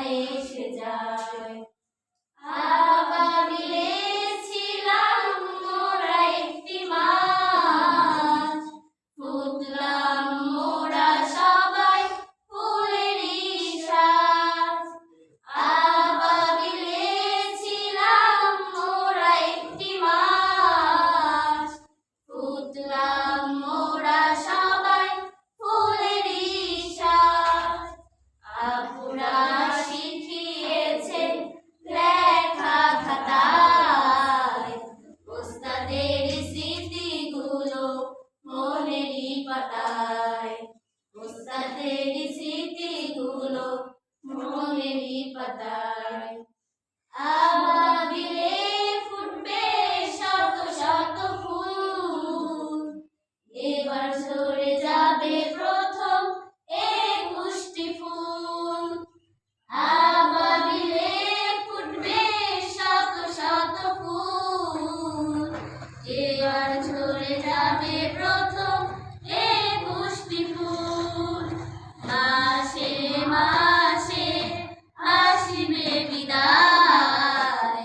এসে যায়। আবাবিলে ছিলাম মোরা একটি মাছ, ফুটলাম মোরা সবাই ফুলেরই সাজ। আবাবিলে ছিলাম মোরা একটি মাছ, ফুটলাম মোরা সবাই ফুলেরই সাজ। আপুরা শিখিয়েছে লেখা খাতায়, ওস্তাদের স্মৃতিগুলো মনেরই পাতায়, ওস্তাদের স্মৃতিগুলো মনেরই পাতায়। আবাবিলে ফুটবে শত শত ফুল, এবার ঝরে যাবে প্রথম একুশটি ফুল। আবাবিলে ফুটবে শত শত ফুল, এবার ঝরে যাবে প্রথম একুশটি ফুল। মাসে মাসে আসিবে বিদায়,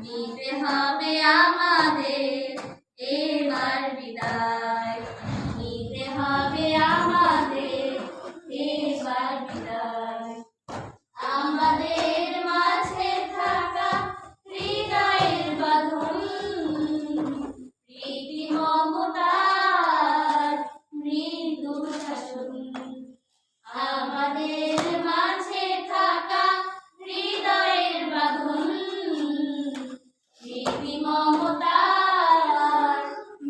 নিতে হবে আমাদের এবার বিদায়, নিতে হবে আমাদের এবার বিদায়। আমাদের মাঝে থাকা হৃদয়ের বাঁধন, প্রীতি মমতার মৃদু শাসন। আমাদের মাঝে থাকা হৃদয়ের বাঁধন, প্রীতি মমতার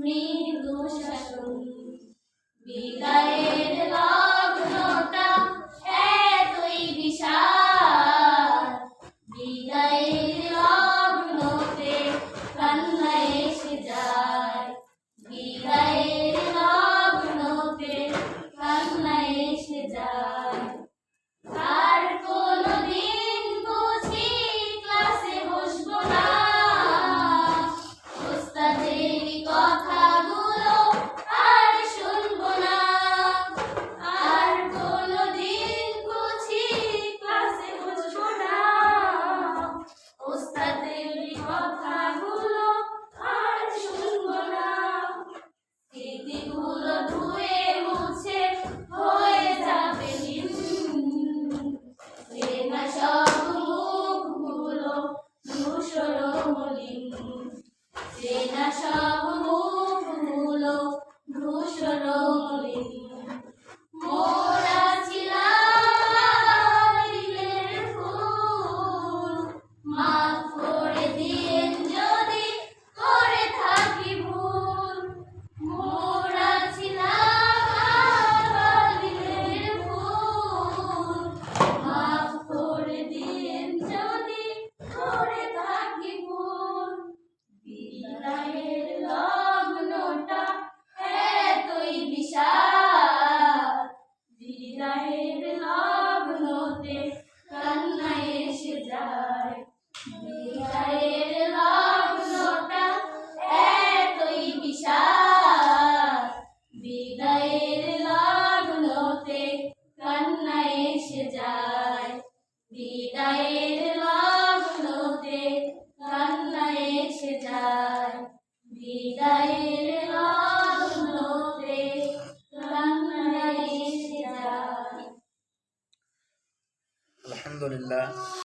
মৃদু শাসন। বিদায়ের লগ্নটা এতই বিশাল, বিদায়ের লগ্নতে কান্না এসে যায়, বিদায়ের লগ্নতে কান্না এসে যায়। আর কোনদিন বুঝি ক্লাসে বসবো না, ওস্তাদের কথাগুলো আর শুনবো না। আর কোনদিন বুঝি ক্লাসে বসবো না, ওস্তাদের কথাগুলো আর শুনবো না। স্মৃতিগুলো ধুয়ে মুছে হয়ে যাবে নীল, চেনা সব মুখগুলো ধূসর মলিন, চেনা সব মুখগুলো ধূসর মলিন। মোরা ছিলাম আবাবিলের ফুল, মাফ করে দিয়েন যদি করে থাকি ভুল। মোরা ছিলাম আবাবিলের ফুল, মাফ করে দিয়েন যদি করে থাকি ভুল। বিদায়ের লগ্নটা এতই বিশাল, বিদায়ের লগ্নতে কান্না এসে যায়, বিদায়ের লগ্নটা এতই বিশাল, বিদায়ের লগ্নতে কান্না এসে যায়, বিদায়ের লগ্নতে কান্না এসে যায়, বিদায়ের লগ্নতে কান্না এসে যায়। আলহামদুলিল্লাহ।